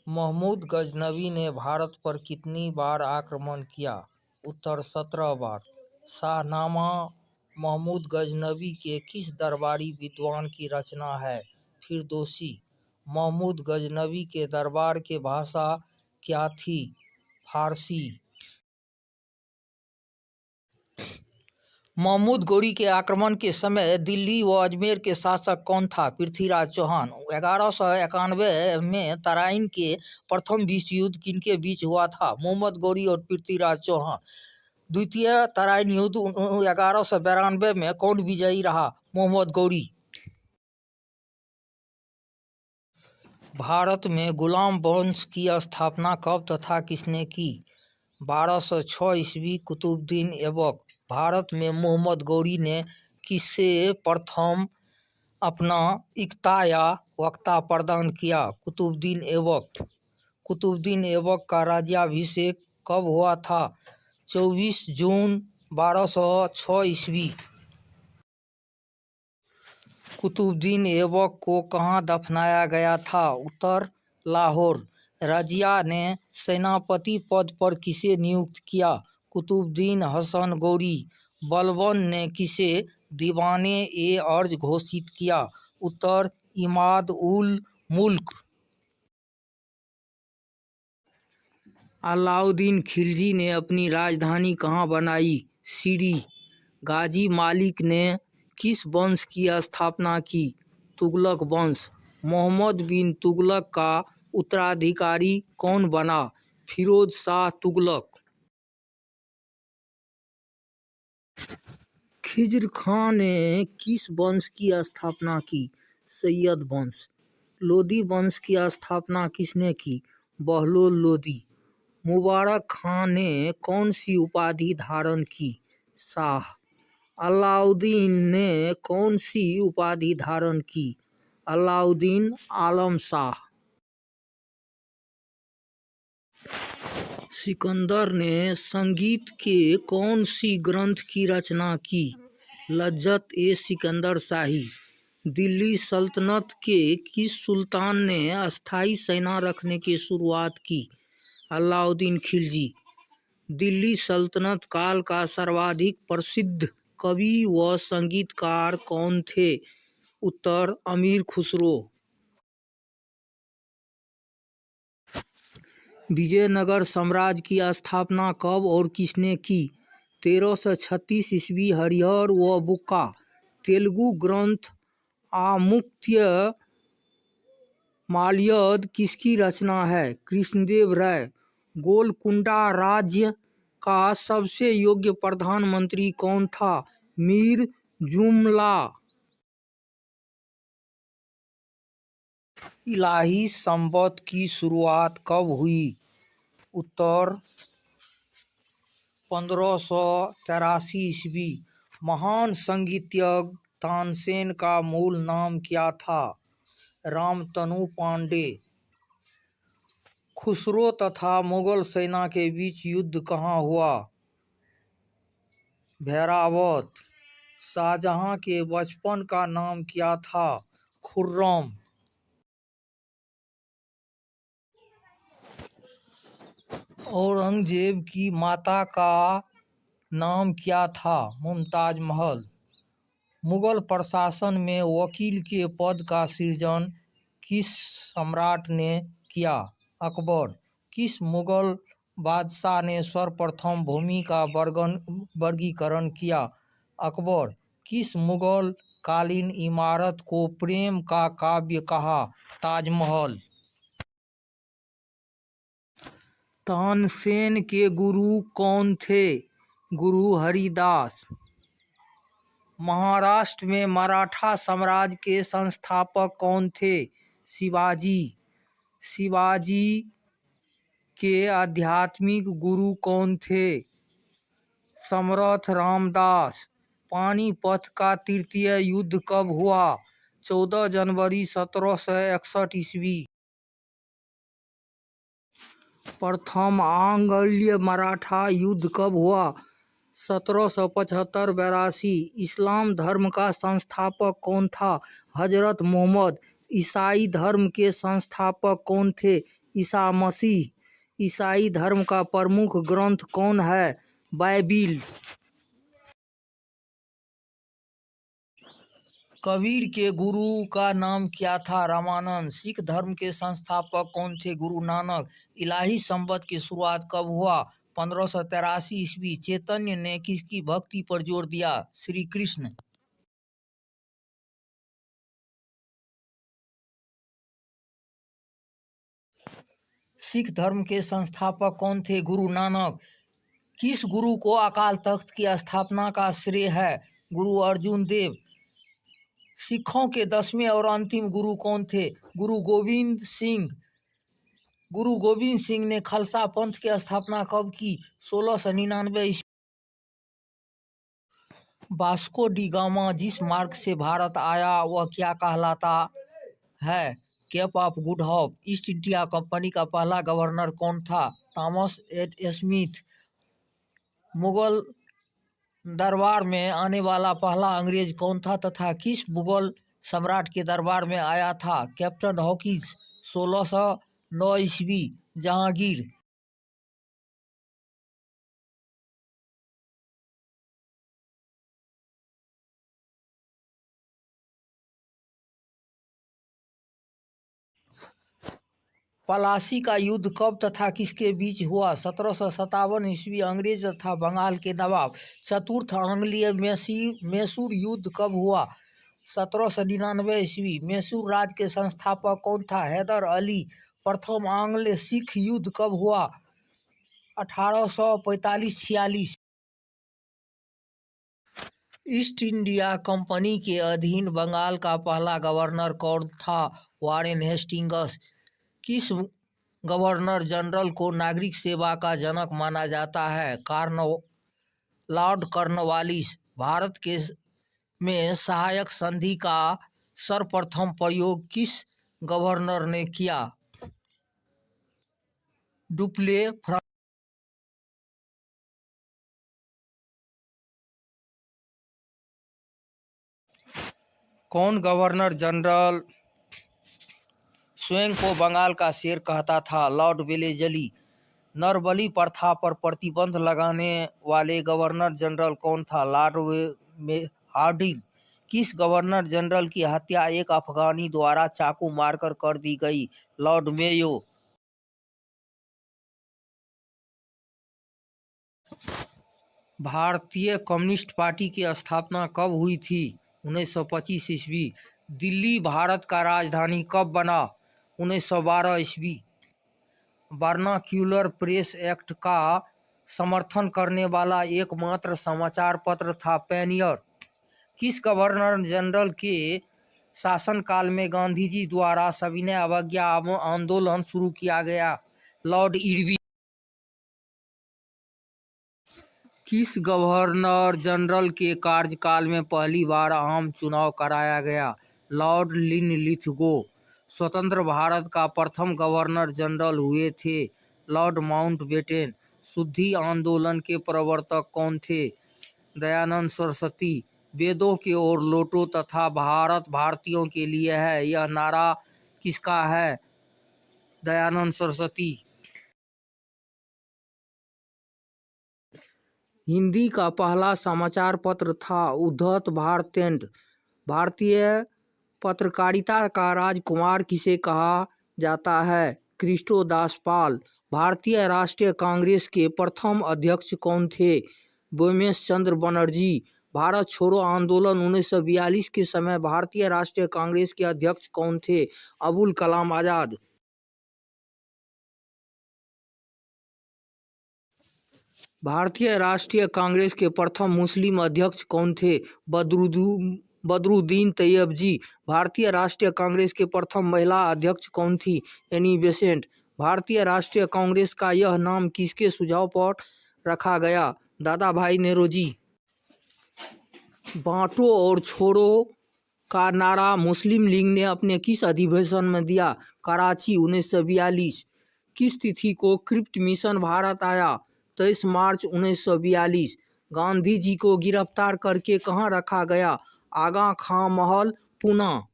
महमूद गजनवी ने भारत पर कितनी बार आक्रमण किया? उत्तर 17 बार। शाहनामा महमूद गजनवी के किस दरबारी विद्वान की रचना है? फिरदौसी। महमूद गजनवी के दरबार की भाषा क्या थी? फारसी। महमूद गौरी के आक्रमण के समय दिल्ली व अजमेर के शासक कौन था? पृथ्वीराज चौहान। 1191 में तराइन के प्रथम विश्व युद्ध किनके बीच हुआ था? मोहम्मद गौरी और पृथ्वीराज चौहान। द्वितीय तराइन युद्ध 1192 में कौन विजयी रहा? मोहम्मद गौरी। भारत में गुलाम वंश की स्थापना कब तथा किसने की? 1206 ईस्वी कुतुबुद्दीन ऐबक। भारत में मोहम्मद गौरी ने किसे प्रथम अपना इक्ता या वक्ता प्रदान किया? कुतुबुद्दीन ऐबक। कुतुबुद्दीन ऐबक का राज्याभिषेक कब हुआ था? 24 जून 1206 ईस्वी। कुतुबुद्दीन ऐबक को कहाँ दफनाया गया था? उत्तर लाहौर। रजिया ने सेनापति पद पर किसे नियुक्त किया? कुतुबुद्दीन हसन गौरी। बलबन ने किसे दीवाने ए अर्ज घोषित किया? उत्तर इमाद उल मुल्क। अलाउद्दीन खिलजी ने अपनी राजधानी कहाँ बनाई? सीरी। गाजी मालिक ने किस वंश की स्थापना की? तुगलक वंश। मोहम्मद बिन तुगलक का उत्तराधिकारी कौन बना? फिरोज शाह तुगलक। खिज्र खां ने किस वंश की स्थापना की? सैयद वंश। लोदी वंश की स्थापना किसने की? बहलोल लोदी। मुबारक खां ने कौन सी उपाधि धारण की? शाह। अलाउद्दीन ने कौन सी उपाधि धारण की? अलाउद्दीन आलम शाह। सिकंदर ने संगीत के कौन सी ग्रंथ की रचना की? लज्जत ए सिकंदर शाही। दिल्ली सल्तनत के किस सुल्तान ने अस्थायी सेना रखने की शुरुआत की? अलाउद्दीन खिलजी। दिल्ली सल्तनत काल का सर्वाधिक प्रसिद्ध कवि व संगीतकार कौन थे? उत्तर अमीर खुसरो। विजयनगर साम्राज्य की स्थापना कब और किसने की? 1336 ईस्वी। हरिहर व बुक्का तेलुगु ग्रंथ आमुक्त्य माल्यद किसकी रचना है? कृष्णदेव राय। गोलकुंडा राज्य का सबसे योग्य प्रधानमंत्री कौन था? मीर जुमला। इलाही संवत की शुरुआत कब हुई? उत्तर 1583 ईस्वी। महान संगीतज्ञ तानसेन का मूल नाम क्या था? रामतनु पांडे। खुसरो तथा मुगल सेना के बीच युद्ध कहाँ हुआ? भेरावत। शाहजहां के बचपन का नाम क्या था? खुर्रम। औरंगजेब की माता का नाम क्या था? मुमताज महल। मुगल प्रशासन में वकील के पद का सृजन किस सम्राट ने किया? अकबर। किस मुगल बादशाह ने सर्वप्रथम भूमि का वर्गीकरण किया? अकबर। किस मुगल कालीन इमारत को प्रेम का काव्य कहा? ताजमहल। तानसेन के गुरु कौन थे? गुरु हरिदास। महाराष्ट्र में मराठा साम्राज्य के संस्थापक कौन थे? शिवाजी। शिवाजी के आध्यात्मिक गुरु कौन थे? समर्थ रामदास। पानीपत का तृतीय युद्ध कब हुआ? 14 जनवरी 1761 ईस्वी। प्रथम आंग्ल मराठा युद्ध कब हुआ? 1775-82। इस्लाम धर्म का संस्थापक कौन था? हजरत मोहम्मद। ईसाई धर्म के संस्थापक कौन थे? ईसा मसीह। ईसाई धर्म का प्रमुख ग्रंथ कौन है? बाइबिल। कबीर के गुरु का नाम क्या था? रामानंद। सिख धर्म के संस्थापक कौन थे? गुरु नानक। इलाही संवत की शुरुआत कब हुआ? 1583 ईस्वी। चैतन्य ने किसकी भक्ति पर जोर दिया? श्री कृष्ण। सिख धर्म के संस्थापक कौन थे? गुरु नानक। किस गुरु को अकाल तख्त की स्थापना का श्रेय है? गुरु अर्जुन देव। सिखों के 10वें और अंतिम गुरु कौन थे? गुरु गोविंद सिंह। गुरु गोविंद सिंह ने खालसा पंथ की स्थापना कब की? 1699 ईस्वी। वास्को डी गामा जिस मार्ग से भारत आया वह क्या कहलाता है? Cape of Good Hope. East India Company का पहला गवर्नर कौन था? Thomas add Smith. मुगल दरबार में आने वाला पहला अंग्रेज कौन था तथा किस मुगल सम्राट के दरबार में आया था? Captain Hawkins. 1609 ईस्वी। जहांगीर। पलासी का युद्ध कब तथा किसके बीच हुआ? 1757 ईस्वी। अंग्रेज तथा बंगाल के नवाब। चतुर्थ आंग्लीय मैसूर युद्ध कब हुआ? 1799 ईस्वी। मैसूर राज्य के संस्थापक कौन था? हैदर अली। प्रथम आंग्ल सिख युद्ध कब हुआ? 1845-46। ईस्ट इंडिया कंपनी के अधीन बंगाल का पहला गवर्नर कौन था? Warren Hastings. किस गवर्नर जनरल को नागरिक सेवा का जनक माना जाता है? Lord Cornwallis. भारत के में सहायक संधि का सर्वप्रथम प्रयोग किस गवर्नर ने किया? डुप्ले। कौन गवर्नर जनरल स्वयं को बंगाल का शेर कहता था? Lord Wellesley. नरबली प्रथा पर प्रतिबंध लगाने वाले गवर्नर जनरल कौन था? Lord Hardinge. किस गवर्नर जनरल की हत्या एक अफगानी द्वारा चाकू मारकर कर दी गई? Lord Mayo. भारतीय कम्युनिस्ट पार्टी की स्थापना कब हुई थी? 1925 ईस्वी। दिल्ली भारत का राजधानी कब बना? 1912 ईस्वी। वर्नाक्यूलर प्रेस एक्ट का समर्थन करने वाला एकमात्र समाचार पत्र था पैनियर। किस गवर्नर जनरल के शासनकाल में गांधी जी द्वारा सविनय अवज्ञा आंदोलन शुरू किया गया? Lord Irwin. किस गवर्नर जनरल के कार्यकाल में पहली बार आम चुनाव कराया गया? Lord Linlithgow. स्वतंत्र भारत का प्रथम गवर्नर जनरल हुए थे? Lord Mountbatten. शुद्धि आंदोलन के प्रवर्तक कौन थे? दयानंद सरस्वती। वेदों की ओर लौटो तथा भारत भारतीयों के लिए है, यह नारा किसका है? दयानंद सरस्वती। हिंदी का पहला समाचार पत्र था उद्धत भारतेंड। भारतीय पत्रकारिता का राजकुमार किसे कहा जाता है? क्रिस्टो दास पाल। भारतीय राष्ट्रीय कांग्रेस के प्रथम अध्यक्ष कौन थे? बोमेश चंद्र बनर्जी। भारत छोड़ो आंदोलन 1942 के समय भारतीय राष्ट्रीय कांग्रेस के अध्यक्ष कौन थे? अबुल कलाम आजाद। भारतीय राष्ट्रीय कांग्रेस के प्रथम मुस्लिम अध्यक्ष कौन थे? बदरुद्दीन तैयबजी। भारतीय राष्ट्रीय कांग्रेस के प्रथम महिला अध्यक्ष कौन थी? Annie Besant. भारतीय राष्ट्रीय कांग्रेस का यह नाम किसके सुझाव पर रखा गया? दादा भाई नेरोजी। बांटो और छोड़ो का नारा मुस्लिम लीग ने अपने किस अधिवेशन में दिया? कराची 1942। किस तिथि को क्रिप्ट मिशन भारत आया? 23 मार्च 1942। गांधी जी को गिरफ्तार करके कहाँ रखा गया? आगा खां महल, पुणे।